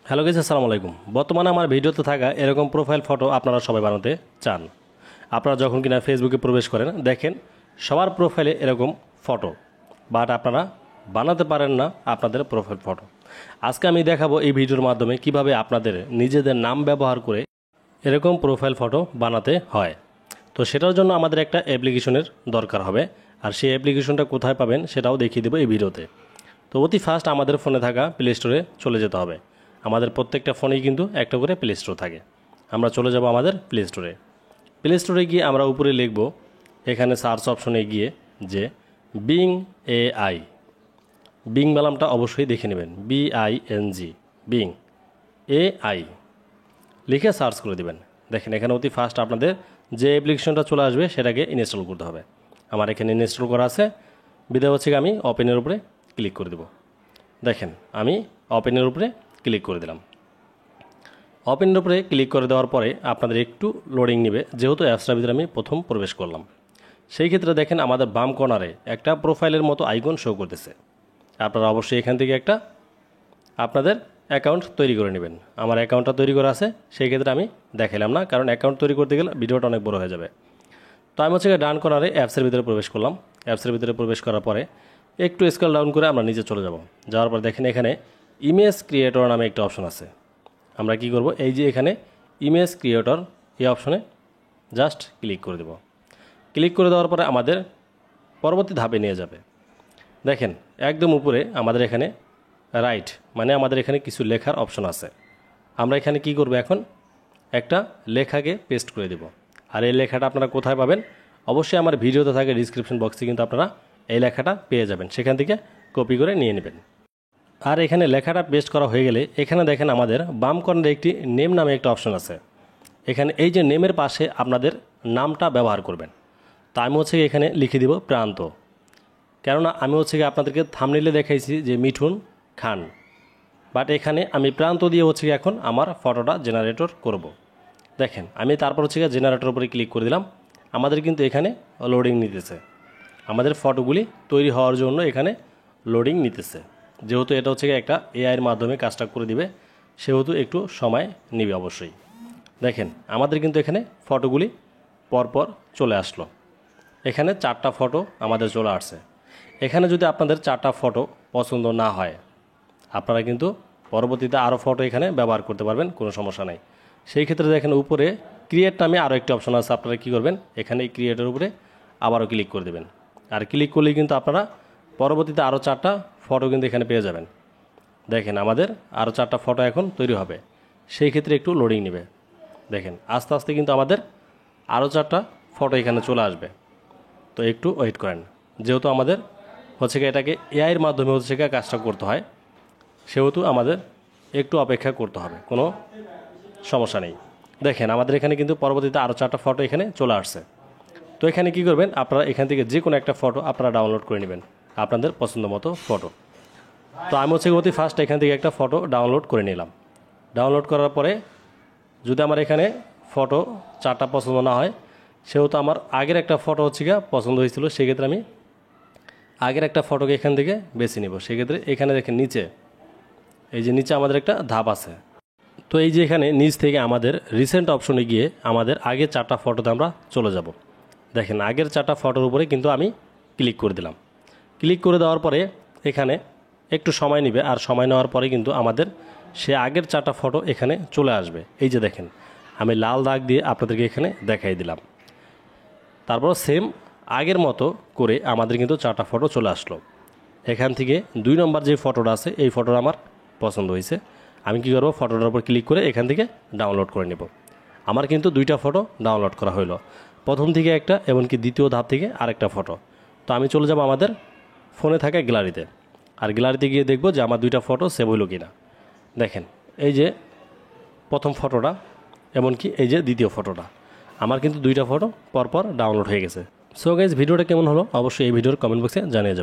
Hello guys, আসসালামু আলাইকুম। বর্তমানে আমার ভিডিওতে থাকা এরকম প্রোফাইল ফটো আপনারা সবাই বানাতে চান। আপনারা যখন কিনা ফেসবুকে প্রবেশ করেন দেখেন সবার প্রোফাইলে এরকম ফটো, বাট আপনারা বানাতে পারেন না আপনাদের প্রোফাইল ফটো। আজকে আমি দেখাবো এই ভিডিওর মাধ্যমে কিভাবে আপনাদের নিজেদের নাম ব্যবহার করে এরকম প্রোফাইল ফটো বানাতে হয়। তো সেটার জন্য আমাদের একটা অ্যাপ্লিকেশনের দরকার হবে, আর সেই অ্যাপ্লিকেশনটা কোথায় পাবেন সেটাও দেখিয়ে দেবো এই ভিডিওতে। তো অতি ফার্স্ট আমাদের ফোনে থাকা প্লে স্টোরে চলে যেতে হবে। আমাদের প্রত্যেকটা ফোনেই কিন্তু একটা করে প্লে স্টোর থাকে। আমরা চলে যাব আমাদের প্লে স্টোরে। প্লে স্টোরে গিয়ে আমরা উপরে লিখব, এখানে সার্চ অপশনে গিয়ে যে বিং এআই, বিং বালামটা অবশ্যই দেখে নেবেন, BING, বিং এআই লিখে সার্চ করে দিবেন। দেখেন এখানে অতি ফার্স্ট আপনাদের যে অ্যাপ্লিকেশনটা চলে আসবে সেটাকে ইনস্টল করতে হবে। আমার এখানে ইনস্টল করা আছে, বিধায় হচ্ছে আমি ওপেনের উপরে ক্লিক করে দেব। দেখেন আমি ওপেনের উপরে ক্লিক করে দিলাম। ওপেনের উপরে ক্লিক করে দেওয়ার পরে আপনাদের একটু লোডিং নেবে, যেহেতু অ্যাপসটার ভিতরে আমি প্রথম প্রবেশ করলাম। সেই ক্ষেত্রে দেখেন আমাদের বাম কর্নারে একটা প্রোফাইলের মতো আইকন শো করতেছে। আপনারা অবশ্যই এখান থেকে একটা আপনাদের অ্যাকাউন্ট তৈরি করে নেবেন। আমার অ্যাকাউন্টটা তৈরি করা আছে, সেই ক্ষেত্রে আমি দেখাইলাম না, কারণ অ্যাকাউন্ট তৈরি করতে গেলে ভিডিওটা অনেক বড় হয়ে যাবে। তো আমি হচ্ছে ডান কর্নারে অ্যাপসের ভিতরে প্রবেশ করলাম। অ্যাপসের ভিতরে প্রবেশ করার পরে একটু স্ক্রল ডাউন করে আমরা নিচে চলে যাব। যাওয়ার পর দেখেন এখানে ইমেজ ক্রিয়েটর নামে একটা অপশন আছে। আমরা কি করব, এই যে এখানে ইমেজ ক্রিয়েটর এই অপশনে জাস্ট ক্লিক করে দেব। ক্লিক করে দেওয়ার পরে আমাদের পরবর্তী ধাপে নিয়ে যাবে। দেখেন একদম উপরে আমাদের এখানে রাইট, মানে আমাদের এখানে কিছু লেখার অপশন আছে। আমরা এখানে কি করব, এখন একটা লেখাকে পেস্ট করে দেব। আর এই লেখাটা আপনারা কোথায় পাবেন, অবশ্যই আমার ভিডিওতে থাকে ডিসক্রিপশন বক্সে কিন্তু আপনারা এই লেখাটা পেয়ে যাবেন, সেখান থেকে কপি করে নিয়ে নেবেন। আর এখানে লেখাটা পেস্ট করা হয়ে গেলে এখানে দেখেন আমাদের বাম কর্নারে একটি নেম নামে একটা অপশন আছে। এখানে এই যে নেমের পাশে আপনাদের নামটা ব্যবহার করবেন। তা আমি হচ্ছে এখানে লিখে দিব প্রান্ত, কেননা আমি হচ্ছে আপনাদেরকে থাম্বনেইলে দেখাইছি যে মিঠুন খান, বাট এখানে আমি প্রান্ত দিয়ে হচ্ছে এখন আমার ফটোটা জেনারেটর করব। দেখেন আমি তারপর হচ্ছে জেনারেটর উপরে ক্লিক করে দিলাম। আমাদের কিন্তু এখানে লোডিং নিতেছে, আমাদের ফটোগুলি তৈরি হওয়ার জন্য এখানে লোডিং নিতেছে। যেহেতু এটা হচ্ছে একটা এআইয়ের মাধ্যমে কাজটা করে দিবে, সেহেতু একটু সময় নেবে অবশ্যই। দেখেন আমাদের কিন্তু এখানে ফটোগুলি পরপর চলে আসলো। এখানে 4টা ফটো আমাদের চলে আসছে। এখানে যদি আপনাদের 4টা ফটো পছন্দ না হয়, আপনারা কিন্তু পরবর্তীতে আরও ফটো এখানে ব্যবহার করতে পারবেন, কোনো সমস্যা নেই। সেই ক্ষেত্রে দেখেন উপরে ক্রিয়েট নামে আরও একটি অপশন আছে। আপনারা কী করবেন, এখানে এই ক্রিয়েটের উপরে আবারও ক্লিক করে দেবেন। আর ক্লিক করলেই কিন্তু আপনারা পরবর্তীতে আরও 4টা ফটো কিন্তু এখানে পেয়ে যাবেন। দেখেন আমাদের আরও 4টা ফটো এখন তৈরি হবে, সেই ক্ষেত্রে একটু লোডিং নেবে। দেখেন আস্তে আস্তে কিন্তু আমাদের আরও 4টা ফটো এখানে চলে আসবে। তো একটু ওয়েট করেন, যেহেতু আমাদের হচ্ছে এটাকে এআইয়ের মাধ্যমে হচ্ছে কাজটা করতে হয়, সেহেতু আমাদের একটু অপেক্ষা করতে হবে, কোনো সমস্যা নেই। দেখেন আমাদের এখানে কিন্তু পরবর্তীতে আরও 4টা ফটো এখানে চলে আসছে। তো এখানে কি করবেন, আপনারা এখান থেকে যে কোনো একটা ফটো আপনারা ডাউনলোড করে নেবেন, আপনাদের পছন্দ মতো ফটো। তো আমি হচ্ছে অতি ফার্স্ট এখান থেকে একটা ফটো ডাউনলোড করে নিলাম। ডাউনলোড করার পরে যদি আমার এখানে ফটো 4টা পছন্দ না হয়, সেহেতু আমার আগের একটা ফটো হচ্ছে পছন্দ হয়েছিল, সেক্ষেত্রে আমি আগের একটা ফটোকে এখান থেকে বেছে নেব। সেক্ষেত্রে এখানে দেখেন নিচে, এই যে নিচে আমাদের একটা ধাপ আছে। তো এই যে এখানে নিচ থেকে আমাদের রিসেন্ট অপশনে গিয়ে আমাদের আগের 4টা ফটোতে আমরা চলে যাব। দেখেন আগের 4টা ফটোর উপরে কিন্তু আমি ক্লিক করে দিলাম। ক্লিক করে দেওয়ার পরে এখানে একটু সময় নেবে, আর সময় নেওয়ার পরে কিন্তু আমাদের সে আগের 4টা ফটো এখানে চলে আসবে। এই যে দেখেন আমি লাল দাগ দিয়ে আপনাদেরকে এখানে দেখাই দিলাম। তারপর সেম আগের মতো করে আমাদের কিন্তু 4টা ফটো চলে আসলো। এখান থেকে 2 নম্বর যে ফটোটা আছে, এই ফটোটা আমার পছন্দ হয়েছে। আমি কী করবো, ফটোটার উপর ক্লিক করে এখান থেকে ডাউনলোড করে নেব। আমার কিন্তু 2টা ফটো ডাউনলোড করা হলো, প্রথম থেকে একটা, এমনকি দ্বিতীয় ধাপ থেকে আরেকটা ফটো। তো আমি চলে যাব আমাদের ফোনে থাকা গ্যালারিতে, আর গ্যালারিতে গিয়ে দেখব যে আমার 2টা ফটো সেভ হইল কি না। দেখেন এই যে প্রথম ফটোটা, এমনকি এই যে দ্বিতীয় ফটোটা, আমার কিন্তু 2টা ফটো পরপর ডাউনলোড হয়ে গেছে। সো গাইজ ভিডিওটা কেমন হলো অবশ্যই এই ভিডিওর কমেন্ট বক্সে জানিয়ে যাবেন।